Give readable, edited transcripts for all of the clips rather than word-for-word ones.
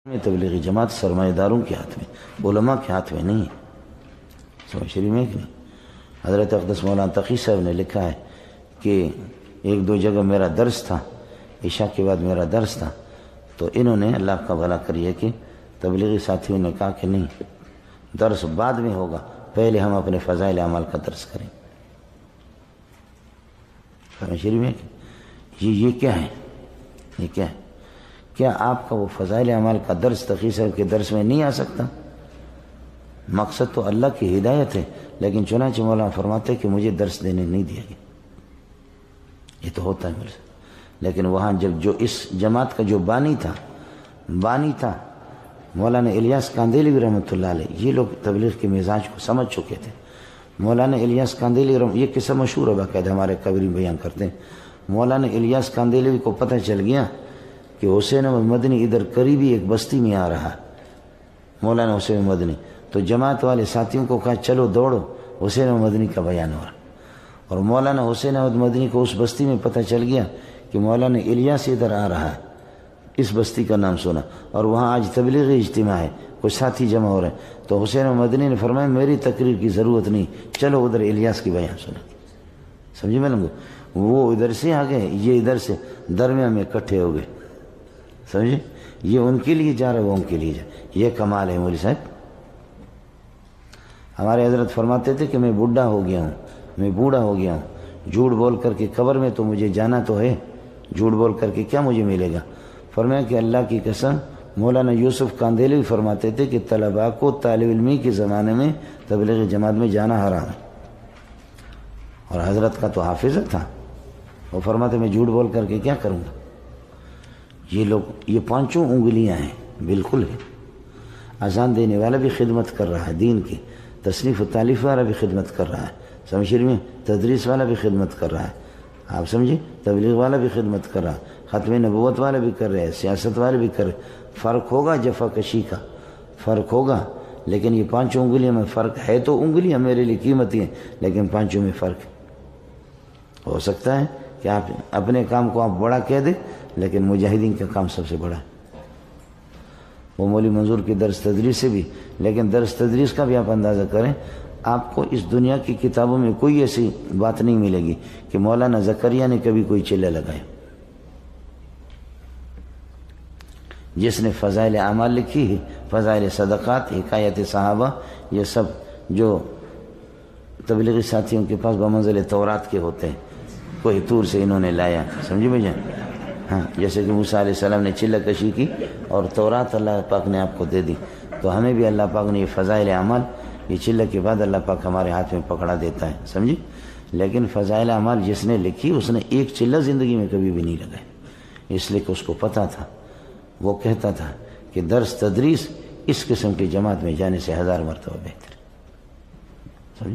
میں تبلیغی جماعت سرمایہ داروں کے ہاتھ میں، علماء کے ہاتھ میں نہیں ہے۔ سمجھ رہی میں کہ نہیں؟ حضرت اقدس مولانا تقی صاحب نے لکھا ہے کہ ایک دو جگہ میرا درس تھا، عشاء کے بعد میرا درس تھا، تو انہوں نے اللہ کا بھلا کریے کہ تبلیغی ساتھیوں نے کہا کہ نہیں، درس بعد میں ہوگا، پہلے ہم اپنے فضائل اعمال کا درس کریں۔ سمجھ رہی میں کہ یہ کیا ہے؟ یہ کیا ہے؟ کیا آپ کا وہ فضائل اعمال کا درس تقی صاحب کے درس میں نہیں آ سکتا؟ مقصد تو اللہ کی ہدایت ہے، لیکن چنانچہ مولانا فرماتے کہ مجھے درس دینے نہیں دیا گیا۔ یہ تو ہوتا ہے میرے سے، لیکن وہاں جب جو اس جماعت کا جو بانی تھا مولانا الیاس کاندیلی رحمۃ اللہ علیہ، یہ لوگ تبلیغ کے مزاج کو سمجھ چکے تھے۔ مولانا الیاس کاندیلی یہ قصہ مشہور ہے، باقاعدہ ہمارے قبری بیان کرتے ہیں۔ مولانا الیاس کاندیلی کو پتہ چل گیا کہ حسین احمد مدنی ادھر قریبی ایک بستی میں آ رہا ہے، مولانا حسین احمد مدنی، تو جماعت والے ساتھیوں کو کہا چلو دوڑو، حسین احمد مدنی کا بیان ہو رہا۔ اور مولانا حسین احمد مدنی کو اس بستی میں پتہ چل گیا کہ مولانا الیاس ادھر آ رہا ہے، اس بستی کا نام سنا، اور وہاں آج تبلیغی اجتماع ہے، کچھ ساتھی جمع ہو رہے ہیں، تو حسین احمد مدنی نے فرمایا میری تقریر کی ضرورت نہیں، چلو ادھر الیاس کی بیان سنا۔ سمجھے میں لوگوں؟ وہ ادھر سے آ گئے، یہ ادھر سے، درمیان میں اکٹھے ہو گئے۔ سمجھے؟ یہ ان کے لیے جا رہا ہے، وہ ان کے لیے جا رہا ہے۔ یہ کمال ہے مولوی صاحب۔ ہمارے حضرت فرماتے تھے کہ میں بوڑھا ہو گیا ہوں، جھوٹ بول کر کے قبر میں تو مجھے جانا تو ہے، جھوٹ بول کر کے کیا مجھے ملے گا؟ فرمایا کہ اللہ کی قسم، مولانا یوسف کاندیلی فرماتے تھے کہ طلباء کو طالب علمی کے زمانے میں تبلیغی جماعت میں جانا حرام ہے، اور حضرت کا تو حافظ تھا، وہ فرماتے میں جھوٹ بول کر کے کیا کروں گا؟ یہ لوگ، یہ پانچوں انگلیاں ہیں، بالکل ہے۔ اذان دینے والا بھی خدمت کر رہا ہے دین کی، تصنیف و تالیف والا بھی خدمت کر رہا ہے، سمجھ رہی میں؟ تدریس والا بھی خدمت کر رہا ہے، آپ سمجھے؟ تبلیغ والا بھی خدمت کر رہا ہے، ختم نبوت والا بھی کر رہے ہیں، سیاست والے بھی کر رہے ہیں۔ فرق ہوگا جفا کشی کا، فرق ہوگا، لیکن یہ پانچوں انگلیوں میں فرق ہے۔ تو انگلیاں میرے لیے قیمتی ہیں، لیکن پانچوں میں فرق ہے۔ ہو سکتا ہے کہ آپ اپنے کام کو آپ بڑا کہہ دیں، لیکن مجاہدین کا کام سب سے بڑا ہے۔ وہ مولوی منظور کی درس تدریس سے بھی، لیکن درس تدریس کا بھی آپ اندازہ کریں، آپ کو اس دنیا کی کتابوں میں کوئی ایسی بات نہیں ملے گی کہ مولانا زکریا نے کبھی کوئی چلہ لگایا۔ جس نے فضائل اعمال لکھی ہے، فضائل صدقات، حکایت صحابہ، یہ سب جو تبلیغی ساتھیوں کے پاس بمنزل تورات کے ہوتے ہیں، کوئی طور سے انہوں نے لایا، سمجھے بھائی؟ ہاں، جیسے کہ موسیٰ علیہ السلام نے چلہ کشی کی اور تورات اللہ پاک نے آپ کو دے دی، تو ہمیں بھی اللہ پاک نے یہ فضائل اعمال، یہ چلہ کے بعد اللہ پاک ہمارے ہاتھ میں پکڑا دیتا ہے، سمجھے؟ لیکن فضائل اعمال جس نے لکھی، اس نے ایک چلہ زندگی میں کبھی بھی نہیں لگایا، اس لیے کہ اس کو پتہ تھا، وہ کہتا تھا کہ درس تدریس اس قسم کی جماعت میں جانے سے 1000 مرتبہ بہتر ہے، سمجھے؟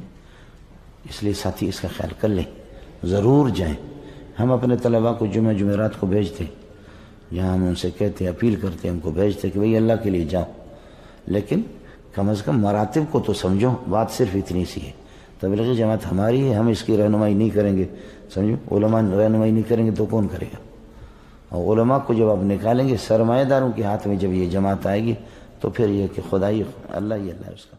اس لیے ساتھی اس کا خیال کر لیں، ضرور جائیں۔ ہم اپنے طلباء کو جمعرات کو بھیجتے، جہاں ہم ان سے کہتے، اپیل کرتے، ہم کو بھیجتے کہ بھئی اللہ کے لیے جاؤ، لیکن کم از کم مراتب کو تو سمجھو۔ بات صرف اتنی سی ہے، تبلیغی جماعت ہماری ہے، ہم اس کی رہنمائی نہیں کریں گے، سمجھو؟ علماء رہنمائی نہیں کریں گے تو کون کرے گا؟ اور علماء کو جب آپ نکالیں گے، سرمایہ داروں کے ہاتھ میں جب یہ جماعت آئے گی، تو پھر یہ کہ خدائی اللہ ہی اللہ ہے اس کا۔